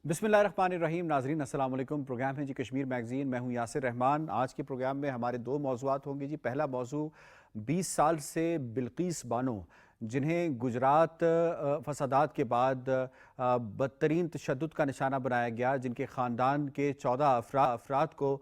بسم اللہ الرحمن الرحیم. ناظرین السلام علیکم. پروگرام ہے جی کشمیر میگزین. میں ہوں یاسر رحمان. آج کے پروگرام میں ہمارے دو موضوعات ہوں گے جی. پہلا موضوع 20 سال سے بلقیس بانو جنہیں گجرات فسادات کے بعد بدترین تشدد کا نشانہ بنایا گیا، جن کے خاندان کے 14 افراد کو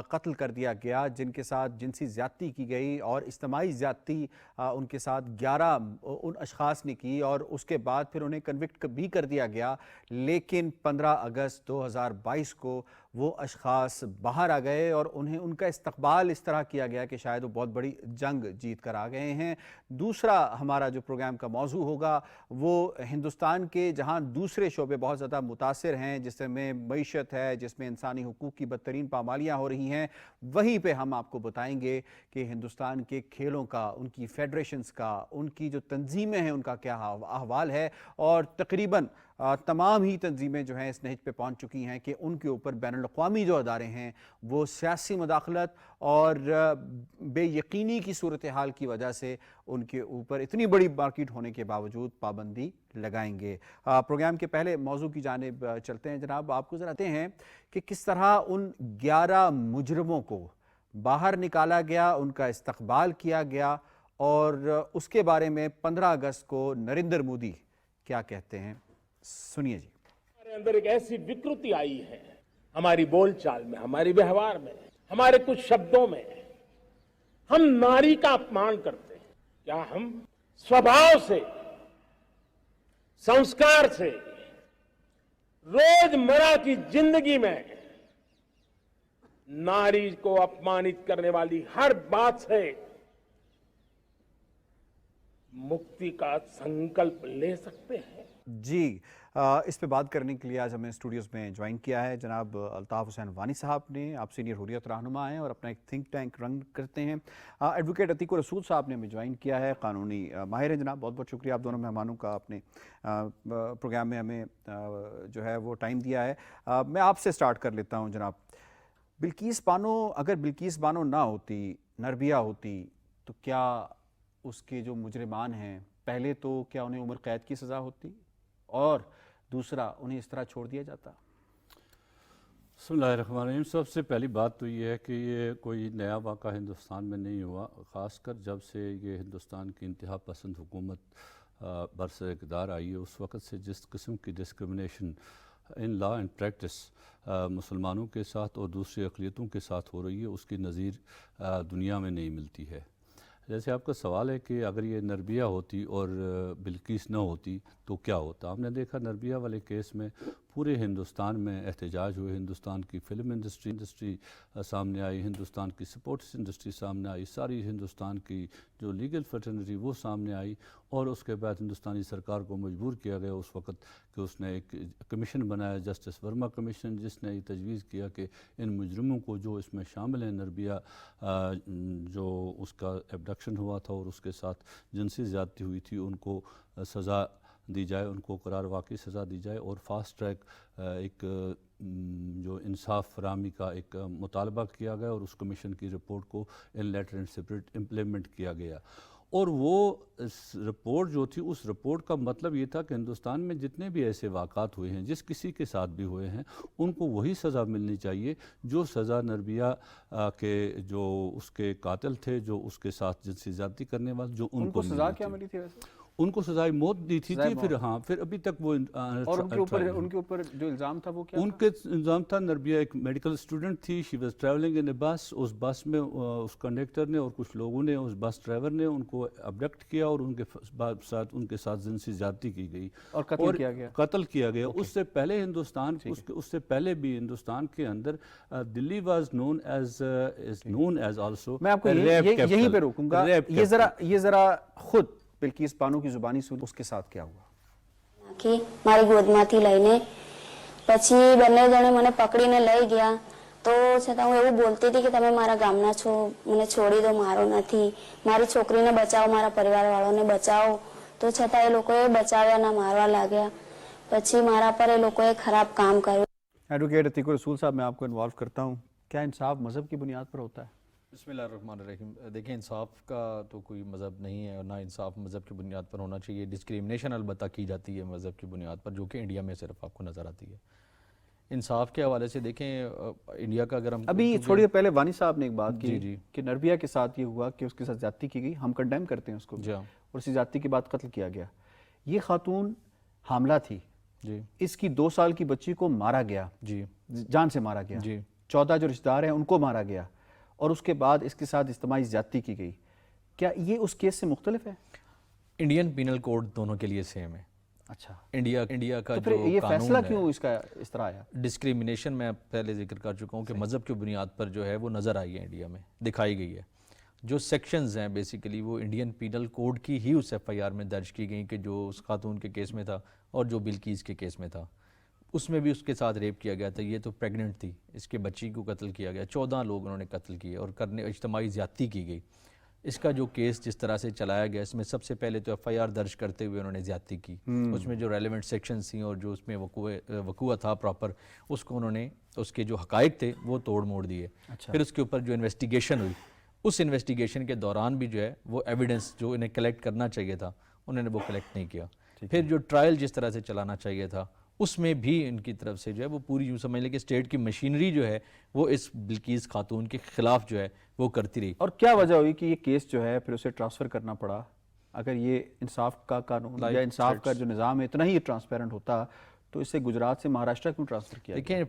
قتل کر دیا گیا، جن کے ساتھ جنسی زیادتی کی گئی اور اجتماعی زیادتی ان کے ساتھ 11 ان اشخاص نے کی اور اس کے بعد پھر انہیں کنوکٹ بھی کر دیا گیا. لیکن 15 اگست 2022 کو وہ اشخاص باہر آ گئے اور ان کا استقبال اس طرح کیا گیا کہ شاید وہ بہت بڑی جنگ جیت کر آ گئے ہیں. دوسرا ہمارا جو پروگرام کا موضوع ہوگا وہ ہندوستان کے جہاں دوسرے شعبے بہت زیادہ متاثر ہیں، جس میں معیشت ہے، جس میں انسانی حقوق کی بدترین پامالیاں ہو رہی ہیں، وہیں پہ ہم آپ کو بتائیں گے کہ ہندوستان کے کھیلوں کا، ان کی فیڈریشنز کا، ان کی جو تنظیمیں ہیں ان کا کیا احوال ہے. اور تقریباً تمام ہی تنظیمیں جو ہیں اس نہج پہ پہنچ چکی ہیں کہ ان کے اوپر بین الاقوامی جو ادارے ہیں وہ سیاسی مداخلت اور بے یقینی کی صورتحال کی وجہ سے ان کے اوپر اتنی بڑی مارکیٹ ہونے کے باوجود پابندی لگائیں گے. پروگرام کے پہلے موضوع کی جانب چلتے ہیں جناب. آپ کو ذرا ہیں کہ کس طرح ان 11 مجرموں کو باہر نکالا گیا، ان کا استقبال کیا گیا اور اس کے بارے میں 15 اگست کو نریندر مودی کیا کہتے ہیں. سنیے جی. ہمارے اندر ایک ایسی وکرتی آئی ہے، ہماری بول چال میں، ہماری ویوہار میں، ہمارے کچھ شبدوں میں ہم ناری کا اپمان کرتے ہیں. کیا ہم سوبھاؤ سے، سنسکار سے، روزمرہ کی زندگی میں ناری کو اپمانت کرنے والی ہر بات سے مکتی کا سنکلپ لے سکتے ہیں؟ جی، اس پہ بات کرنے کے لیے آج ہمیں اسٹوڈیوز میں جوائن کیا ہے جناب الطاف حسین وانی صاحب نے. آپ سینئر حریت رہنما ہیں اور اپنا ایک تھنک ٹینک رن کرتے ہیں. ایڈوکیٹ عتیق رسول صاحب نے ہمیں جوائن کیا ہے، قانونی ماہر ہیں جناب. بہت بہت شکریہ آپ دونوں مہمانوں کا، اپنے پروگرام میں ہمیں جو ہے وہ ٹائم دیا ہے. میں آپ سے سٹارٹ کر لیتا ہوں جناب. بلقیس بانو، اگر بلقیس بانو نہ ہوتی، نربھیا ہوتی، تو کیا اس کے جو مجرمان ہیں، پہلے تو کیا انہیں عمر قید کی سزا ہوتی اور دوسرا انہیں اس طرح چھوڑ دیا جاتا؟ بسم اللہ الرحمن الرحیم. سب سے پہلی بات تو یہ ہے کہ یہ کوئی نیا واقعہ ہندوستان میں نہیں ہوا. خاص کر جب سے یہ ہندوستان کی انتہا پسند حکومت برسر اقتدار آئی ہے، اس وقت سے جس قسم کی discrimination in law and practice مسلمانوں کے ساتھ اور دوسری اقلیتوں کے ساتھ ہو رہی ہے، اس کی نظیر دنیا میں نہیں ملتی ہے. جیسے آپ کا سوال ہے کہ اگر یہ نربھیا ہوتی اور بلقیس نہ ہوتی تو کیا ہوتا. ہم نے دیکھا نربھیا والے کیس میں پورے ہندوستان میں احتجاج ہوئے. ہندوستان کی فلم انڈسٹری سامنے آئی، ہندوستان کی سپورٹس انڈسٹری سامنے آئی، ساری ہندوستان کی جو لیگل فرٹرنیٹی وہ سامنے آئی. اور اس کے بعد ہندوستانی سرکار کو مجبور کیا گیا اس وقت کہ اس نے ایک کمیشن بنایا، جسٹس ورما کمیشن، جس نے یہ تجویز کیا کہ ان مجرموں کو جو اس میں شامل ہیں، نربھیا جو اس کا ایبڈکشن ہوا تھا اور اس کے ساتھ جنسی زیادتی ہوئی تھی، ان کو سزا دی جائے، ان کو قرار واقعی سزا دی جائے. اور فاسٹ ٹریک ایک جو انصاف فراہمی کا ایک مطالبہ کیا گیا اور اس کمیشن کی رپورٹ کو ان لیٹر اینڈ سپرٹ امپلیمنٹ کیا گیا. اور وہ رپورٹ جو تھی، اس رپورٹ کا مطلب یہ تھا کہ ہندوستان میں جتنے بھی ایسے واقعات ہوئے ہیں، جس کسی کے ساتھ بھی ہوئے ہیں، ان کو وہی سزا ملنی چاہیے جو سزا نربھیا کے جو اس کے قاتل تھے، جو اس کے ساتھ جنسی زیادتی کرنے والے، جو ان کو سزا کیا ملی تھی ویسے؟ ان کو سزائے موت دی تھی. پھر ابھی تک وہ اور ان کے اوپر جو الزام تھا وہ کیا ان کے الزام تھا. نربھیا ایک میڈیکل اسٹوڈنٹ تھی. شی واز ٹریولنگ ان اے بس. اس بس میں اس کنڈکٹر نے اور کچھ لوگوں نے، اس بس ڈرائیور نے ان کو ابڈکٹ کیا اور ان کے ساتھ جنسی زیادتی کی گئی اور قتل کیا گیا. اس سے پہلے ہندوستان، اس سے پہلے بھی ہندوستان کے اندر دلی واز نون ایز آلسو. میں آپ کو یہیں پہ روکوں گا. یہ ذرا خود بلقیس بانو کی زبانی سن، اس کے ساتھ کیا ہوا. મારી ગોદમાંથી લઈને પછી બંને જણે મને પકડીને લઈ ગયા. તો છતાં હું એવું બોલતી હતી કે તમે મારા ગામના છો, મને છોડી દો, મારો નથી, મારી છોકરીને બચાવો, મારા પરિવારવાળાને બચાવો. તો છતાં એ લોકોએ બચાવ્યા ના, મારવા લાગ્યા. પછી મારા પર એ લોકોએ ખરાબ કામ કર્યું. ایڈوکیٹ عتیق رسول صاحب، میں آپ کو انوالو کرتا ہوں. کیا انصاف مذہب کی بنیاد پر ہوتا ہے؟ بسم اللہ الرحمن الرحیم. دیکھیں، انصاف کا تو کوئی مذہب نہیں ہے اور نہ انصاف مذہب کی بنیاد پر ہونا چاہیے. ڈسکریمنیشن البتہ کی جاتی ہے مذہب کی بنیاد پر، جو کہ انڈیا میں صرف آپ کو نظر آتی ہے. انصاف کے حوالے سے دیکھیں انڈیا کا اگر ہم ابھی تھوڑی دیر پہلے وانی صاحب نے ایک بات کی جی کہ نربھیا کے ساتھ یہ ہوا کہ اس کے ساتھ زیادتی کی گئی، ہم کنڈیم کرتے ہیں اس کو، جی اور اسی زیادتی کے بعد قتل کیا گیا. یہ خاتون حاملہ تھی، جی اس کی 2 سال کی بچی کو مارا گیا، جی جان سے مارا گیا، جی 14 جو رشتہ دار ہیں ان کو مارا گیا، اور اس کے بعد اس کے ساتھ اجتماعی زیادتی کی گئی. کیا یہ اس کیس سے مختلف ہے؟ انڈین پینل کوڈ دونوں کے لیے سیم ہے. اچھا، انڈیا کا تو جو پھر یہ فیصلہ قانون کیوں اس کا اس طرح آیا؟ ڈسکریمنیشن میں پہلے ذکر کر چکا ہوں کہ مذہب کی بنیاد پر جو ہے وہ نظر آئی ہے انڈیا میں، دکھائی گئی ہے. جو سیکشنز ہیں بیسیکلی وہ انڈین پینل کوڈ کی ہی اس ایف آئی آر میں درج کی گئیں کہ جو اس خاتون کے کیس میں تھا اور جو بلقیس کے کیس میں تھا. اس میں بھی اس کے ساتھ ریپ کیا گیا تھا، یہ تو پریگننٹ تھی، اس کے بچی کو قتل کیا گیا، 14 لوگ انہوں نے قتل کیے اور اجتماعی زیادتی کی گئی. اس کا جو کیس جس طرح سے چلایا گیا، اس میں سب سے پہلے تو ایف آئی آر درج کرتے ہوئے انہوں نے زیادتی کی، اس میں جو ریلیونٹ سیکشنز تھیں اور جو اس میں وقوع تھا پراپر، اس کو انہوں نے اس کے جو حقائق تھے وہ توڑ موڑ دیے. پھر اس کے اوپر جو انویسٹیگیشن ہوئی، اس انویسٹیگیشن کے دوران بھی جو ہے وہ ایویڈنس جو انہیں کلیکٹ کرنا چاہیے تھا انہوں نے وہ کلیکٹ نہیں کیا. پھر جو ٹرائل جس طرح سے چلانا چاہیے تھا اس میں بھی ان کی طرف سے جو ہے وہ پوری یوں سمجھ لیں کہ اسٹیٹ کی مشینری جو ہے وہ اس بلقیس خاتون کے خلاف جو ہے وہ کرتی رہی. اور کیا وجہ ہوئی کہ یہ کیس جو ہے پھر اسے ٹرانسفر کرنا پڑا؟ اگر یہ انصاف کا قانون یا انصاف کا جو نظام ہے اتنا ہی ٹرانسپیرنٹ ہوتا تو اسے گجرات سے مہاراشٹر کیوں ٹرانسفر کیا؟ دیکھیں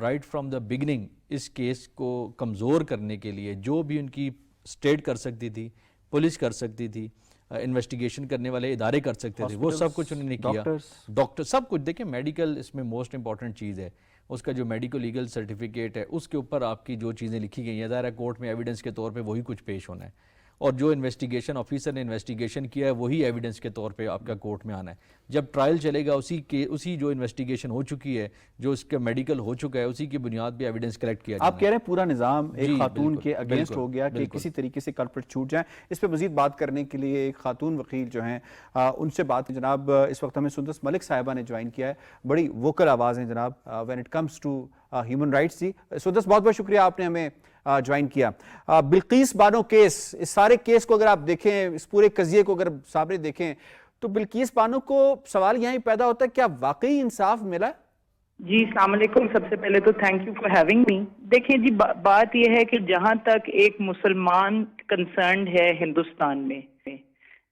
رائٹ فرام دا بگننگ اس کیس کو کمزور کرنے کے لیے جو بھی ان کی اسٹیٹ کر سکتی تھی، پولیس کر سکتی تھی، انویسٹیگیشن کرنے والے ادارے کر سکتے تھے، وہ سب کچھ انہوں نے کیا. ڈاکٹر سب کچھ دیکھیں، میڈیکل اس میں موسٹ امپورٹنٹ چیز ہے، اس کا جو میڈیکل لیگل سرٹیفکیٹ ہے اس کے اوپر آپ کی جو چیزیں لکھی گئی ہیں ظاہر ہے کورٹ میں ایویڈنس کے طور پہ وہی کچھ پیش ہونا ہے، اور جو انویسٹیگیشن آفیسر نے انویسٹیگیشن کیا ہے وہی ایویڈنس کے طور پہ آپ کا کورٹ میں آنا ہے. جب ٹرائل چلے گا اسی جو انویسٹیگیشن ہو چکی ہے، جو اس کا میڈیکل ہو چکا ہے، اسی کی بنیاد پہ ایویڈنس کلیکٹ کیا جانا ہے. آپ کہہ رہے ہیں پورا نظام ایک خاتون کے اگینسٹ ہو گیا کہ کسی طریقے سے کلپریٹ چھوٹ جائیں. اس پہ مزید بات کرنے کے لیے ایک خاتون وکیل جو ہیں ان سے بات، جناب اس وقت ہمیں سندس ملک صاحبہ نے جوائن کیا ہے، بڑی ووکل آواز ہیں جناب when it comes to human rights. جی سندس بہت بہت شکریہ آپ نے ہمیں جوائن کیا. بلقیس بانو کیس، اس سارے کیس کو اگر آپ دیکھیں، اس پورے قضیے کو اگر سامنے دیکھیں تو بلقیس بانو کو سوال یہاں ہی پیدا ہوتا ہے کیا واقعی انصاف ملا؟ جی السلام علیکم. سب سے پہلے تو thank you for having me. دیکھیں جی بات یہ ہے کہ جہاں تک ایک مسلمان کنسرنڈ ہے ہندوستان میں،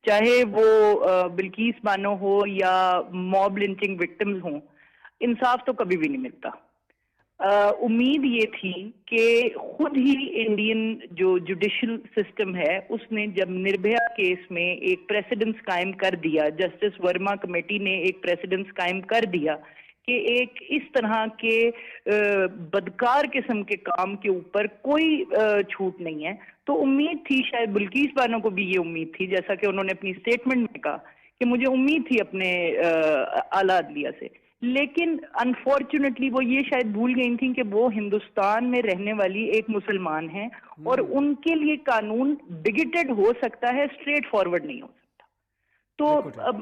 چاہے وہ بلقیس بانو ہو یا موب لنچنگ وکٹمز ہوں، انصاف تو کبھی بھی نہیں ملتا. امید یہ تھی کہ خود ہی انڈین جو جوڈیشل سسٹم ہے اس نے جب نربھیا کیس میں ایک پریسیڈنس قائم کر دیا، جسٹس ورما کمیٹی نے ایک پریسیڈنس قائم کر دیا کہ ایک اس طرح کے بدکار قسم کے کام کے اوپر کوئی چھوٹ نہیں ہے، تو امید تھی، شاید بلقیس بانو کو بھی یہ امید تھی، جیسا کہ انہوں نے اپنی سٹیٹمنٹ میں کہا کہ مجھے امید تھی اپنے اعلیٰ عدلیہ سے، لیکن انفارچونیٹلی وہ یہ شاید بھول گئی تھیں کہ وہ ہندوستان میں رہنے والی ایک مسلمان ہیں اور ان کے لیے قانون بگیٹڈ ہو سکتا ہے، اسٹریٹ فارورڈ نہیں ہو سکتا. تو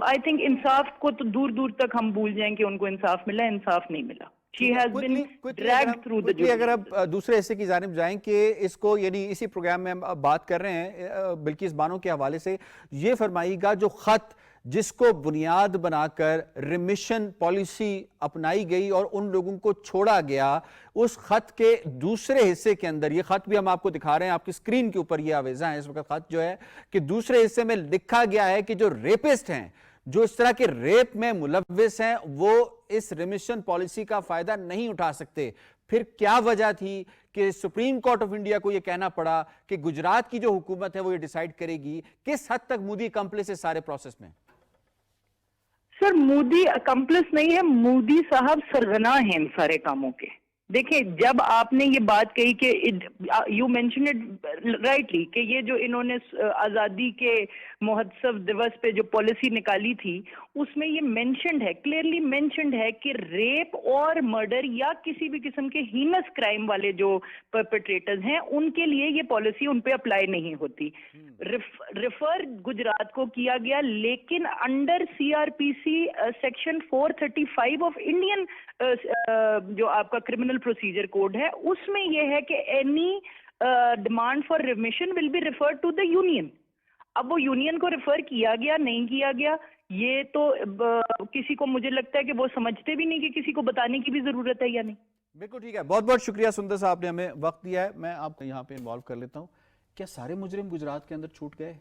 آئی تھنک انصاف کو تو دور دور تک ہم بھول جائیں کہ ان کو انصاف ملا، انصاف نہیں ملا. She has been dragged through the justice. اگر اب دوسرے حصے کی جانب جائیں کہ اس کو، یعنی اسی پروگرام میں ہم اب بات کر رہے ہیں بلقیس بانو کے حوالے سے، یہ فرمائیے گا جو خط جس کو بنیاد بنا کر ریمیشن پالیسی اپنائی گئی اور ان لوگوں کو چھوڑا گیا، اس خط کے دوسرے حصے کے اندر، یہ خط بھی ہم آپ کو دکھا رہے ہیں آپ کی سکرین کے اوپر، یہ آویزاں ہیں اس وقت، خط جو ہے کہ دوسرے حصے میں لکھا گیا ہے کہ جو ریپسٹ ہیں، جو اس طرح کے ریپ میں ملوث ہیں، وہ اس ریمیشن پالیسی کا فائدہ نہیں اٹھا سکتے. پھر کیا وجہ تھی کہ سپریم کورٹ آف انڈیا کو یہ کہنا پڑا کہ گجرات کی جو حکومت ہے وہ یہ ڈیسائیڈ کرے گی؟ کس حد تک مودی اکمپلس ہے سارے پروسیس میں؟ سر مودی اکمپلس نہیں ہے، مودی صاحب سرغنہ ہیں ان سارے کاموں کے. دیکھیں جب آپ نے یہ بات کہی کہ یو مینشن اٹ رائٹلی کہ یہ جو انہوں نے آزادی کے مہوتسو دیوس پہ جو پالیسی نکالی تھی اس میں یہ مینشنڈ ہے، کلیئرلی مینشنڈ ہے کہ ریپ اور مرڈر یا کسی بھی قسم کے ہینس کرائم والے جو پرپیٹریٹرز ہیں ان کے لیے یہ پالیسی ان پہ اپلائی نہیں ہوتی. ریفر گجرات کو کیا گیا، لیکن under CRPC section 435 of Indian جو آپ کا کرمنل پروسیجر کوڈ ہے اس میں یہ ہے کہ any demand for remission will be referred to the union. اب وہ یونین کو ریفر کیا گیا نہیں کیا گیا یہ تو کسی کو، مجھے لگتا ہے کہ وہ سمجھتے بھی نہیں کہ کسی کو بتانے کی بھی ضرورت ہے یا نہیں. बिल्कुल ठीक है, बहुत बहुत शुक्रिया सुंदर साहब ने हमें वक्त दिया है। मैं आपको यहाँ पे इन्वॉल्व कर लेता हूँ। क्या सारे मुजरिम गुजरात के अंदर छूट गए?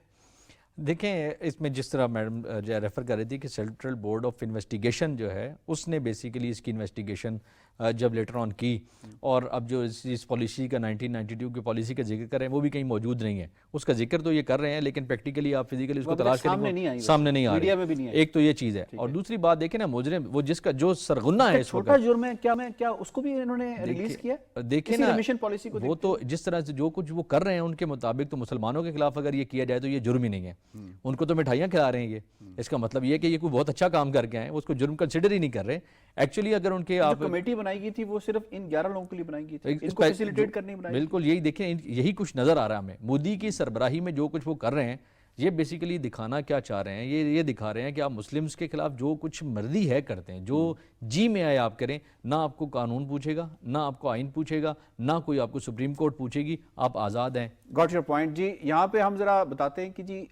देखें, इसमें जिस तरह मैडम जो रेफ़र कर रही थी कि सेंट्रल बोर्ड ऑफ इन्वेस्टिगेशन जो है उसने बेसिकली इसकी इन्वेस्टिगेशन जब लेटर ऑन की, और अब जो इस पॉलिसी का 1992 की पॉलिसी का जिक्र कर रहे हैं वो भी कहीं मौजूद नहीं है। उसका जिक्र तो ये कर रहे हैं लेकिन प्रैक्टिकली आप फिजिकली उसको तलाश करेंगे सामने नहीं आ मीडिया में भी नहीं रही। एक तो ये चीज़ है, और दूसरी बात देखें ना, मुजरिम वो जिसका जो सरगुना है, छोटा जुर्म है क्या उसको भी इन्होंने रिलीज किया? देखिए ना, रिमिशन पॉलिसी को वो तो जिस तरह से जो कुछ वो कर रहे हैं उनके मुताबिक तो मुसलमानों के खिलाफ अगर ये किया जाए तो ये जुर्म ही नहीं है। उनको तो मिठाइयाँ खिला रहे हैं ये, इसका मतलब ये कि ये कोई बहुत अच्छा काम करके आए, उसको जुर्म कंसिडर ही नहीं कर रहे। एक्चुअली अगर उनके आप कमेटी बनाई गई थी वो सिर्फ इन 11 लोगों के लिए बनाई गई थी, इनको फैसिलिटेट करने बनाई। बिल्कुल यही देखें, यही कुछ नजर आ रहा है हमें मोदी की सरबराही में जो कुछ वो कर रहे हैं। ये बेसिकली दिखाना क्या चाह रहे हैं, ये दिखा रहे हैं कि आप मुस्लिम्स के खिलाफ जो कुछ मर्जी है करते हैं, जो जी में आए आप करें, ना आपको कानून पूछेगा, ना आपको आइन पूछेगा, ना कोई आपको सुप्रीम कोर्ट पूछेगी, आप आज़ाद हैं। गॉट योर पॉइंट जी। यहाँ पे हम जरा बताते हैं कि जी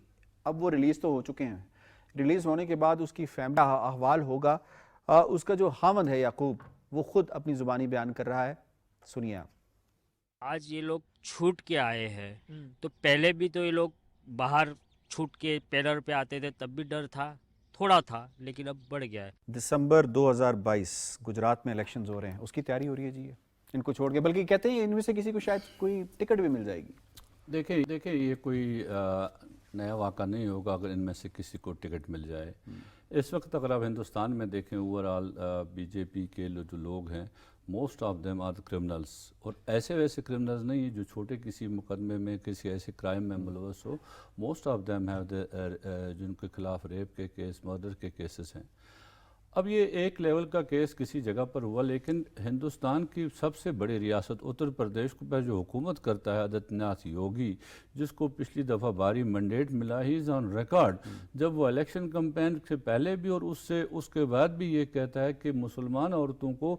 अब वो रिलीज तो हो चुके हैं, रिलीज होने के बाद उसकी फैमिली अहवाल होगा। उसका जो हामद है याकूब, वो खुद अपनी जुबानी बयान कर रहा है, सुनिए आप। आज ये लोग छूट के आए हैं, तो पहले भी तो ये लोग बाहर छूट के पैदल पे आते थे, तब भी डर था, थोड़ा था, लेकिन अब बढ़ गया है। दिसंबर 2022 गुजरात में इलेक्शंस हो रहे हैं, उसकी तैयारी हो रही है जी इनको छोड़ के, बल्कि कहते हैं इनमें से किसी को शायद कोई टिकट भी मिल जाएगी। देखिए ये कोई नया वाक़ा नहीं होगा अगर इनमें से किसी को टिकट मिल जाए। इस वक्त अगर आप हिंदुस्तान में देखें ओवरऑल बीजेपी के जो लोग हैं, most of them are criminals, और ऐसे वैसे क्रिमिनल्स नहीं जो छोटे किसी मुकदमे में किसी ऐसे क्राइम में मुलवस हो। मोस्ट ऑफ देम हैव जिनके खिलाफ रेप के केस, मर्डर के केसेस हैं। अब ये एक लेवल का केस किसी जगह पर हुआ, लेकिन हिंदुस्तान की सबसे बड़ी रियासत उत्तर प्रदेश पर जो हुकूमत करता है आदित्यनाथ योगी, जिसको पिछली दफ़ा भारी मैंडेट मिला, ही इज़ ऑन रिकॉर्ड, जब वो इलेक्शन कैंपेन से पहले भी और उसके बाद भी ये कहता है कि मुसलमान औरतों को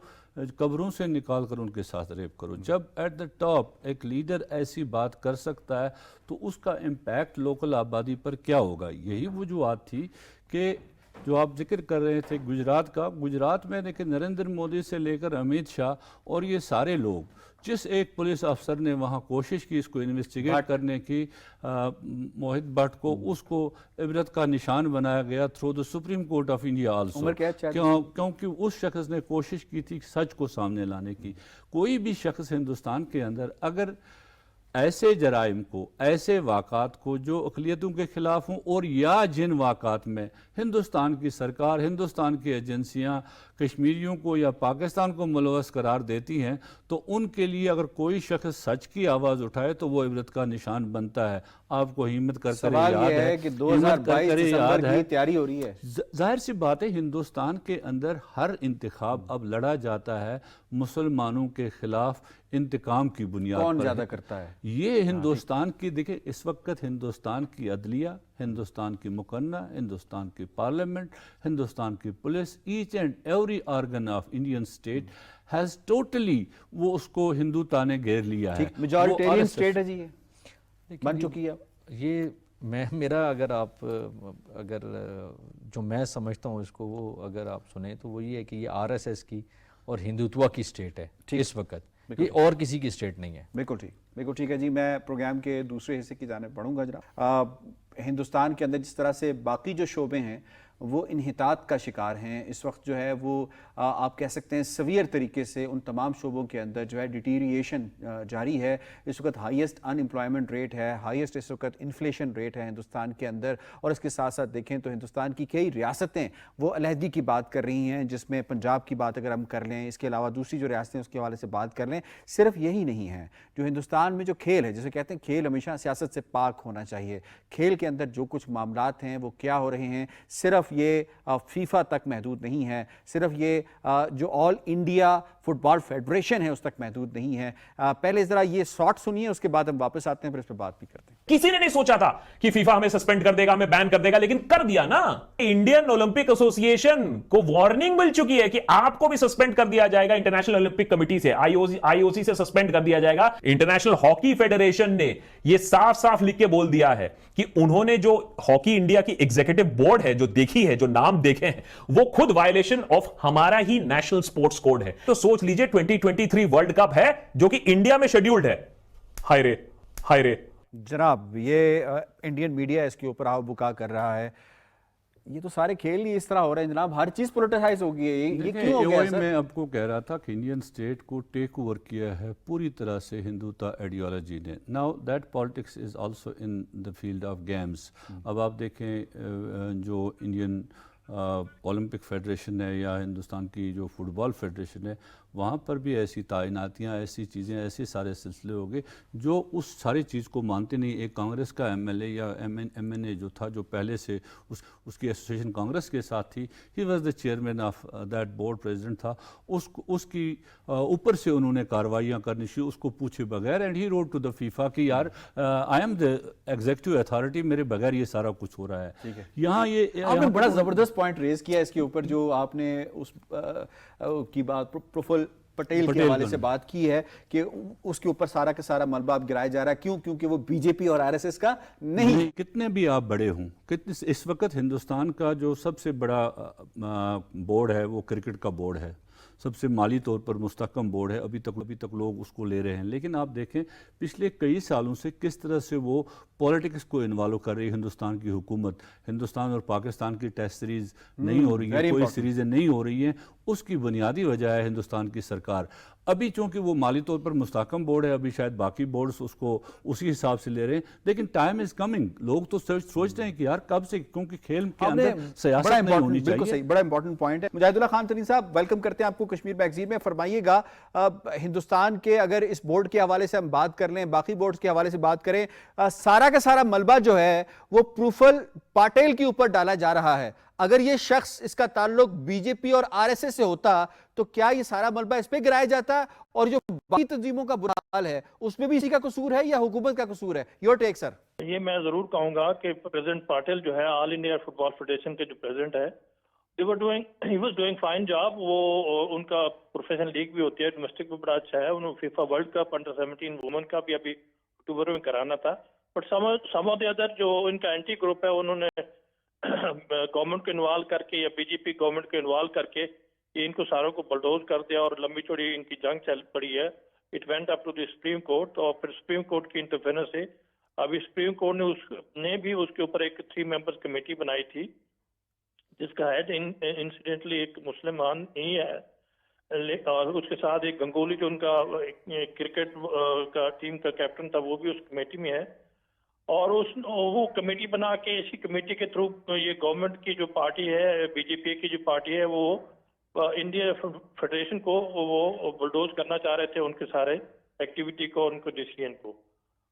कब्रों से निकाल कर उनके साथ रेप करो। जब एट द टॉप एक लीडर ऐसी बात कर सकता है तो उसका इम्पैक्ट लोकल आबादी पर क्या होगा। यही वजूहत थी कि जो आप जिक्र कर रहे थे गुजरात का, गुजरात में देखिए नरेंद्र मोदी से लेकर अमित शाह और ये सारे लोग, जिस एक पुलिस अफसर ने वहाँ कोशिश की इसको इन्वेस्टिगेट करने की, मोहित भट्ट को, उसको इबरत का निशान बनाया गया through the supreme court of India also, क्योंकि उस शख्स ने कोशिश की थी सच को सामने लाने की। कोई भी शख्स हिंदुस्तान के अंदर अगर ऐसे जराइम को, ऐसे वाक़ात को जो अक़लियतों के ख़िलाफ़ हों, और या जिन वाक़ात में हिंदुस्तान की सरकार, हिंदुस्तान की एजेंसियाँ कश्मीरियों को या पाकिस्तान को मुलवस करार देती हैं, तो उनके लिए अगर कोई शख्स सच की आवाज़ उठाए तो वो इबरत का निशान बनता है। आपको हिम्मत करके याद है कि 2022 दिसंबर की तैयारी हो रही है। जाहिर सी बात है हिंदुस्तान के अंदर हर इंतखाब अब लड़ा जाता है मुसलमानों के खिलाफ इंतकाम की बुनियाद पर। कौन ज़्यादा करता है ये हिंदुस्तान की, देखिए इस वक्त हिंदुस्तान की अदलिया, हिंदुस्तान की मुकन्ना, हिंदुस्तान की पार्लियामेंट, हिंदुस्तान की police, each and every organ of Indian state has totally वो उसको हिंदू ताने घेर लिया है। मेजॉरिटेरियन स्टेट है जी, ये बन चुकी है। ये मेरा अगर जो मैं समझता हूँ इसको, वो अगर आप सुने तो वो ये है कि ये आरएसएस की और हिंदुत्व की स्टेट है इस वक्त, ये और किसी की स्टेट नहीं है। बिल्कुल ठीक है जी। मैं प्रोग्राम के दूसरे हिस्से की जाने पढ़ूंगा जरा। हिंदुस्तान के अंदर जिस तरह से बाकी जो शोबे हैं वो इन्हितात का शिकार हैं इस वक्त, जो है वो आप कह सकते हैं सवियर तरीके से उन तमाम शोबों के अंदर जो है डिटीरिएशन जारी है। इस वक्त हाईएस्ट अनएम्प्लॉयमेंट रेट है, हाईएस्ट इस वक्त इन्फ्लेशन रेट है हिंदुस्तान के अंदर। और इसके साथ साथ देखें तो हिंदुस्तान की कई रियासतें वो अलहदगी की बात कर रही हैं, जिसमें पंजाब की बात अगर हम कर लें, इसके अलावा दूसरी जो रियासतें उसके हवाले से बात कर लें। सिर्फ यही नहीं है, जो हिंदुस्तान में जो खेल है, जिसे कहते हैं खेल हमेशा सियासत से पाक होना चाहिए। खेल के अंदर जो कुछ मामलात हैं वो क्या हो रहे हैं, सिर्फ ये फीफा तक महदूद नहीं है, सिर्फ ये जो ऑल इंडिया फुटबॉल फेडरेशन है उस तक महदूद नहीं है। पहले ज़रा ये शॉर्ट सुनिए, उसके बाद हम वापस आते हैं, फिर इस पर बात भी करते हैं। किसी ने नहीं सोचा था कि फीफा हमें सस्पेंड कर देगा, हमें बैन कर देगा, लेकिन कर दिया ना। इंडियन ओलंपिक एसोसिएशन को वार्निंग मिल चुकी है कि आपको भी सस्पेंड कर दिया जाएगा इंटरनेशनल ओलंपिक कमेटी से, आईओसी से सस्पेंड कर दिया जाएगा। इंटरनेशनल हॉकी फेडरेशन ने यह साफ साफ लिख के बोल दिया है कि उन्होंने जो हॉकी इंडिया की एग्जीक्यूटिव बोर्ड है जो देखी है, जो नाम देखे हैं, वो खुद वायलेशन ऑफ हमारा ही नेशनल स्पोर्ट्स कोड है। तो सोच लीजिए 2023 वर्ल्ड कप है जो कि इंडिया में शेड्यूल्ड है। हाय रे, हाय रे। जनाब, ये इंडियन मीडिया इसके ऊपर आव बुका कर रहा है। ये तो सारे खेल ही इस तरह हो रहे हैं जनाब, हर चीज़ पोलिटिसाइज हो गई है। ये क्यों हो गया सर? मैं आपको कह रहा था कि इंडियन स्टेट को टेक ओवर किया है पूरी तरह से हिंदुत्व आइडियोलॉजी ने। Now that politics is also in the field of games. अब आप देखें जो इंडियन ओलंपिक फेडरेशन है या हिंदुस्तान की जो फुटबॉल फेडरेशन है, वहाँ पर भी ऐसी तैनातियाँ, ऐसी चीज़ें, ऐसे सारे सिलसिले हो गए जो उस सारी चीज़ को मानते नहीं। एक कांग्रेस का एमएलए या एमएनए जो था, जो पहले से उसकी एसोसिएशन कांग्रेस के साथ थी, he was the chairman of that board, president था, उसकी ऊपर से उन्होंने कार्रवाइयाँ करनी शुरू, उसको पूछे बगैर, and he wrote to the FIFA कि यार I am the executive authority, मेरे बगैर ये सारा कुछ हो रहा है। यहाँ ये आपने बड़ा ज़बरदस्त पॉइंट रेज किया इसके ऊपर, जो आपने उस की बात प्रफुल्ल पटेल के हवाले से बात की है कि उसके ऊपर सारा का सारा मलबा अब गिराया जा रहा है। क्यों? क्योंकि वो बीजेपी और आरएसएस का नहीं। कितने भी आप बड़े हों, कितने इस वक्त हिंदुस्तान का जो सबसे बड़ा बोर्ड है वो क्रिकेट का बोर्ड है, सबसे माली तौर पर मुस्तहकम बोर्ड है, अभी तक लोग उसको ले रहे हैं। लेकिन आप देखें पिछले कई सालों से किस तरह से वो पॉलिटिक्स को इन्वॉल्व कर रही है हिंदुस्तान की हुकूमत। हिंदुस्तान और पाकिस्तान की टेस्ट सीरीज़ नहीं हो रही है, कोई सीरीज़ें नहीं हो रही हैं, उसकी बुनियादी वजह है हिंदुस्तान की सरकार। अभी चूंकि वो माली तौर पर मुस्तहकम बोर्ड है, अभी शायद बाकी बोर्ड्स उसको उसी हिसाब से ले रहे हैं, लेकिन टाइम इज कमिंग। लोग तो सोच रहे हैं कि यार कब से, क्योंकि खेल के अंदर सियासत नहीं होनी चाहिए। बिल्कुल सही, बड़ा इंपॉर्टेंट पॉइंट है। मुजाहिदुल्लाह खान तरीन साहब, वेलकम करते हैं आपको कश्मीर मैगजीन में। फरमाइएगा, हिंदुस्तान के अगर इस बोर्ड के हवाले से हम बात कर लें, बाकी बोर्ड्स के हवाले से बात करें, सारा का सारा मलबा जो है वो प्रफुल्ल पटेल के ऊपर डाला जा रहा है। अगर ये शख्स, इसका ताल्लुक बीजेपी और आरएसएस से होता तो क्या ये सारा मलबा इस पे गिराया जाता? और जो बाकी तंजीमों का बुरा हाल है उसमें भी इसी का कसूर है या हुकूमत का कसूर है? Your take sir. ये मैं जरूर कहूंगा कि प्रेसिडेंट पाटिल जो है, ऑल इंडिया फुटबॉल फेडरेशन के जो प्रेसिडेंट है, he was doing fine job. वो उनका प्रोफेशनल लीग भी होती है, डोमेस्टिक भी बड़ा अच्छा है। उन्होंने FIFA World Cup under 17 women का भी अभी अक्टूबर में कराना था, but some of the other जो इनका एंटी ग्रुप है, उन्होंने गवर्नमेंट को इन्वॉल्व करके या बीजेपी गवर्नमेंट को इन्वॉल्व करके ये इनको सारों को बलडोज कर दिया और लंबी चौड़ी इनकी जंग चल पड़ी है। It went up to the supreme court, और फिर सुप्रीम कोर्ट की इंटरफेरेंस से अभी सुप्रीम कोर्ट ने भी उसके ऊपर एक 3 मेंबर्स कमेटी बनाई थी, जिसका हेड इंसिडेंटली एक मुसलमान ही है, और उसके साथ एक गंगोली जो उनका क्रिकेट का टीम का कैप्टन था, वो भी उस कमेटी में है। और वो कमेटी बना के, इसी कमेटी के थ्रू ये गवर्नमेंट की जो पार्टी है, बीजेपी की जो पार्टी है, वो इंडिया फेडरेशन को वो बुलडोज करना चाह रहे थे, उनके सारे एक्टिविटी को, उनको डिसीजन को।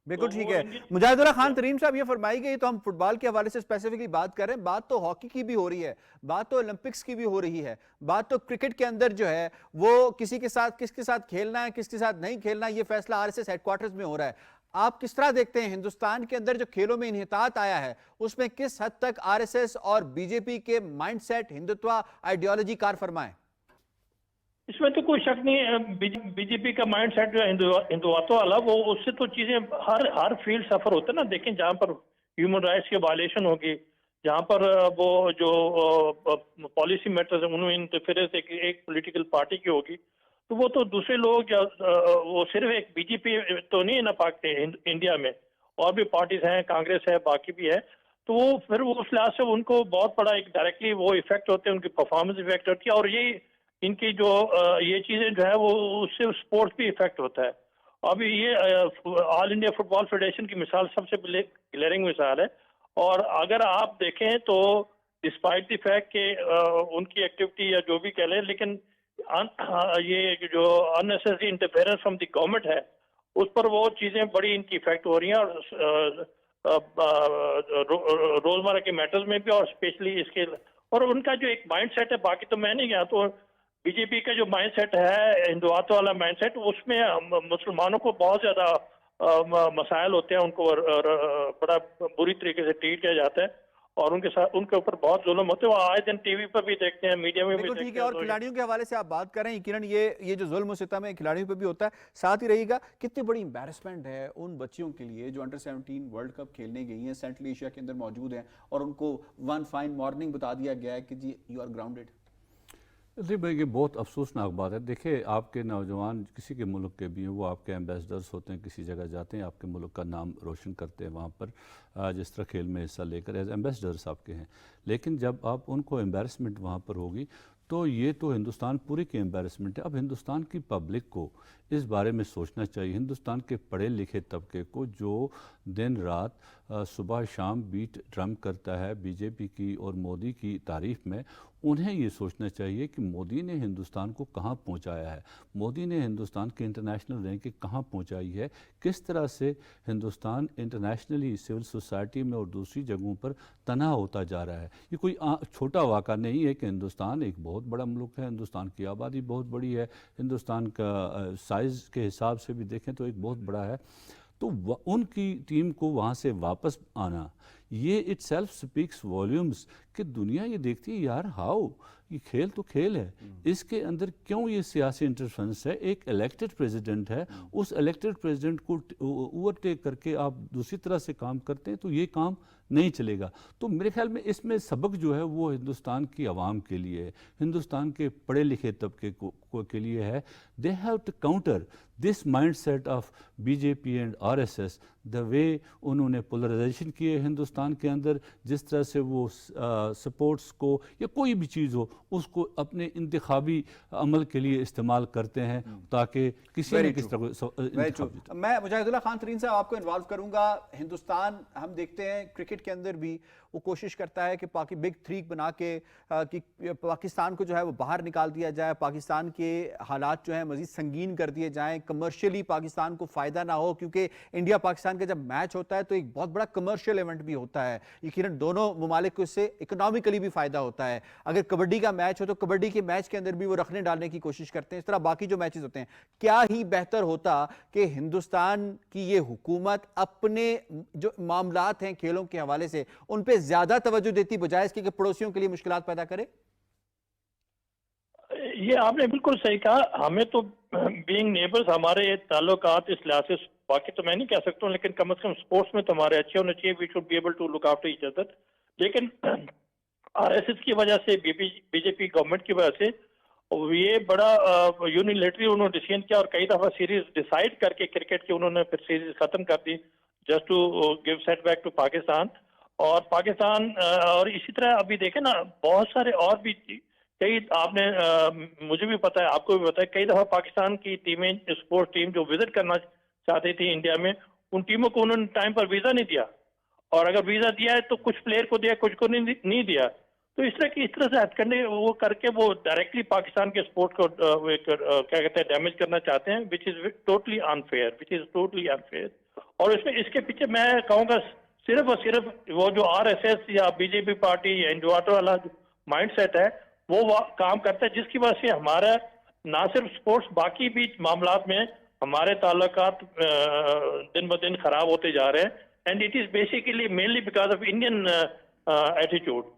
बिल्कुल ठीक है। मुजाहिदुल्लाह खान तरीन साहब, ये फरमाई गई, तो हम फुटबॉल के हवाले से स्पेसिफिकली बात कर रहे हैं, बात तो हॉकी की भी हो रही है, बात तो ओलंपिक्स की भी हो रही है, बात तो क्रिकेट के अंदर जो है वो किसके साथ खेलना है, किसके साथ नहीं खेलना, ये फैसला आरएसएस हेडक्वार्टर्स में हो रहा है। आप किस तरह देखते हैं हिंदुस्तान के अंदर जो खेलों में इन्हितात आया है, उसमें किस हद तक आरएसएस और बीजेपी के माइंडसेट, हिंदुत्व आइडियोलॉजी कार फरमाए? इसमें तो कोई शक नहीं है, बीजेपी का माइंड सेट जो है हिंदुत्व वाला, वो उससे तो चीजें हर फील्ड सफर होता है ना। देखें, जहाँ पर ह्यूमन राइट्स की वायलेशन होगी, जहाँ पर वो जो पॉलिसी मैटर्स है उनमें इंटरफेरेंस एक पॉलिटिकल पार्टी की होगी, तो वो तो दूसरे लोग, वो सिर्फ एक बीजेपी तो नहीं ना पाकते इंडिया में, और भी पार्टीज हैं, कांग्रेस है, बाकी भी है, तो वो फिर वो उस लिहाज से उनको बहुत बड़ा एक डायरेक्टली वो इफेक्ट होते हैं, उनकी परफॉर्मेंस इफेक्ट होती है, और ये इनकी जो ये चीजें जो है वो उससे स्पोर्ट्स भी इफेक्ट होता है। अभी ये ऑल इंडिया फुटबॉल फेडरेशन की मिसाल सबसे ग्लेरिंग मिसाल है। और अगर आप देखें तो डिस्पाइट द फैक्ट के उनकी एक्टिविटी या जो भी कह लें, लेकिन ये जो unnecessary interference from the government है, उस पर वो चीजें बड़ी इनकी इफेक्ट हो रही हैं, और रोजमर्रा के मैटर्स में भी, और स्पेशली इसके, और उनका जो एक माइंड सेट है, बाकी तो मैं नहीं गया, तो बीजेपी का जो माइंड सेट है हिंदुत्व वाला माइंड सेट, उसमें मुसलमानों को बहुत ज्यादा मसाइल होते हैं उनको बड़ा बुरी तरीके से ट्रीट किया जाता है और उनके साथ उनके ऊपर बहुत जुल्म होते हैं। वो आए दिन टीवी पर भी देखते हैं, मीडिया में भी बिल्कुल ठीक देखते है। हैं। और खिलाड़ियों के हवाले से आप बात कर रहे हैं किरण, ये जो जुल्म सितम है खिलाड़ियों पे भी होता है, साथ ही रहिएगा कितनी बड़ी एम्बैरेसमेंट है उन बच्चियों के लिए जो अंडर 17 वर्ल्ड कप खेलने गई हैं, सेंट्रल एशिया के अंदर मौजूद हैं और उनको वन फाइन मॉर्निंग बता दिया गया है कि जी यू आर ग्राउंडेड। जी भाई, ये बहुत अफसोसनाक बात है। देखिए, आपके नौजवान किसी के मुल्क के भी हैं, वो आपके एम्बेसडर्स होते हैं, किसी जगह जाते हैं, आपके मुल्क का नाम रोशन करते हैं वहाँ पर, जिस तरह खेल में हिस्सा लेकर एज एम्बेसडर्स आपके हैं। लेकिन जब आप उनको एम्बेरसमेंट वहाँ पर होगी तो ये तो हिंदुस्तान पूरी की एम्बेरसमेंट है। अब हिंदुस्तान की पब्लिक को इस बारे में सोचना चाहिए, हिंदुस्तान के पढ़े लिखे तबके को जो दिन रात सुबह शाम बीट ड्रम करता है बीजेपी की और मोदी की तारीफ में, उन्हें ये सोचना चाहिए कि मोदी ने हिंदुस्तान को कहाँ पहुँचाया है, मोदी ने हिंदुस्तान की इंटरनेशनल रैंकिंग कहाँ पहुँचाई है, किस तरह से हिंदुस्तान इंटरनेशनली सिविल सोसाइटी में और दूसरी जगहों पर तना होता जा रहा है। ये कोई छोटा वाक़ा नहीं है कि हिंदुस्तान एक बहुत बड़ा मुल्क है, हिंदुस्तान की आबादी बहुत बड़ी है, हिंदुस्तान का साइज़ के हिसाब से भी देखें तो एक बहुत बड़ा है। तो उनकी टीम को वहाँ से वापस आना, ये इट सेल्फ स्पीक्स वॉल्यूम्स कि दुनिया ये देखती है यार हाउ ये खेल तो खेल है, इसके अंदर क्यों ये सियासी इंटरफेरेंस है। एक इलेक्टेड प्रेसिडेंट है, उस इलेक्टेड प्रेसिडेंट को ओवरटेक करके आप दूसरी तरह से काम करते हैं तो ये काम नहीं चलेगा। तो मेरे ख्याल में इसमें सबक जो है वो हिंदुस्तान की आवाम के लिए है, हिंदुस्तान के पढ़े लिखे तबके के लिए है। They have to counter this mindset of BJP and RSS, the way उन्होंने पोलराइजेशन किए हिंदुस्तान के अंदर, जिस तरह से वो सपोर्ट्स को या कोई भी चीज़ हो उसको अपने इंतखाबी अमल के लिए इस्तेमाल करते हैं ताकि किसी न किसी तरह। मैं मुजाहिदुल्ला खान तरीन साहब आपको इन्वॉल्व करूंगा। हिंदुस्तान हम देखते हैं क्रिकेट के अंदर भी वो कोशिश करता है कि बिग थ्री बना के कि पाकिस्तान को जो है वो बाहर निकाल दिया जाए, पाकिस्तान के हालात जो है मजीद संगीन कर दिए जाएं, कमर्शियली पाकिस्तान को फ़ायदा ना हो, क्योंकि इंडिया पाकिस्तान का जब मैच होता है तो एक बहुत बड़ा कमर्शियल इवेंट भी होता है, यकीनन दोनों ममालिक को इससे इकोनॉमिकली भी फ़ायदा होता है। अगर कबड्डी का मैच हो तो कबड्डी के मैच के अंदर भी वो रखने डालने की कोशिश करते हैं, इस तरह बाकी जो मैचेस होते हैं। क्या ही बेहतर होता कि हिंदुस्तान की ये हुकूमत अपने जो मामलात हैं खेलों के हवाले से उन पे ज्यादा तवज्जो देती बजाय इसके कि पड़ोसियों के लिए मुश्किलात पैदा करे। ये आपने बिल्कुल सही कहा। हमें तो बीइंग नेबर्स हमारे ताल्लुकात इस लिहाज से, बाकी तो मैं नहीं कह सकता हूँ, लेकिन कम से कम स्पोर्ट्स में तो हमारे अच्छे होने चाहिए। We should be able to look after each other. लेकिन आरएसएस की वजह से, बीजेपी गवर्नमेंट की वजह से ये बड़ा यूनिलेटरी उन्होंने डिसीजन किया और कई दफा सीरीज डिसाइड करके क्रिकेट की उन्होंने फिर सीरीज खत्म कर दी just to give setback to Pakistan. और पाकिस्तान और इसी तरह अभी देखें ना, बहुत सारे और भी कई, आपने मुझे भी पता है, आपको भी पता है, कई दफा पाकिस्तान की टीमें, स्पोर्ट्स टीम जो विजिट करना चाहती थी इंडिया में, उन टीमों को उन्होंने टाइम पर वीजा नहीं दिया, और अगर वीजा दिया है तो कुछ प्लेयर को दिया, कुछ को नहीं दिया। तो इस तरह से हथकंडे वो करके वो डायरेक्टली पाकिस्तान के स्पोर्ट को क्या कहते हैं डैमेज करना चाहते हैं, विच इज टोटली अनफेयर। और इसके पीछे मैं कहूँगा सिर्फ और सिर्फ वो जो आरएसएस या बीजेपी पार्टी या इंडवाटर वाला माइंडसेट है वो काम करता है, जिसकी वजह से हमारा ना सिर्फ स्पोर्ट्स बाकी भी मामलात में हमारे ताल्लुकात दिन ब दिन खराब होते जा रहे हैं। And it is basically mainly because of Indian attitude.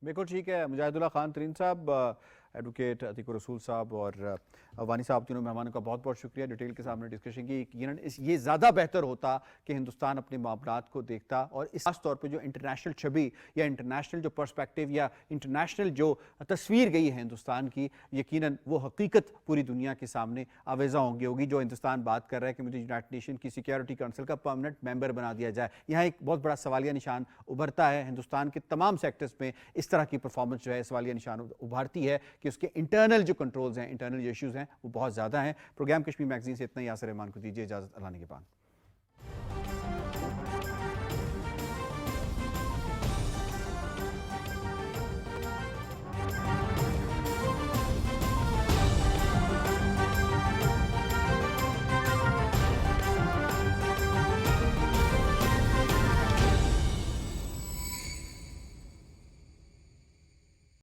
बिल्कुल ठीक है। मुजाहिदुल्ला खान तरीन साहब, एडवोकेट अतीकुर रसूल साहब और वानी साहब, तीनों मेहमानों का बहुत बहुत शुक्रिया। डिटेल के सामने डिस्कशन की। ये ज़्यादा बेहतर होता कि हिंदुस्तान अपने मामलात को देखता और इस खास तौर पे जो इंटरनेशनल छवि या इंटरनेशनल जो पर्सपेक्टिव या इंटरनेशनल जो तस्वीर गई है हिंदुस्तान की, यकीनन वो हकीकत पूरी दुनिया के सामने आवेज़ा होगी। जो हिंदुस्तान बात कर रहा है कि मुझे यूनाइटेड नेशन की सिक्योरिटी काउंसिल का परमानेंट मेंबर बना दिया जाए, यहाँ एक बहुत बड़ा सवालिया निशान उभरता है। हिंदुस्तान के तमाम सेक्टर्स में इस तरह की परफॉर्मेंस जो है सवालिया निशान उभारती है कि उसके इंटरनल जो कंट्रोल्स हैं, इंटरनल जो इश्यूज़ हैं वो बहुत ज़्यादा हैं। प्रोग्राम कश्मीर मैगजीन से इतना ही। यासिर रहमान को दीजिए इजाज़त। अल्लाह ने के बाद।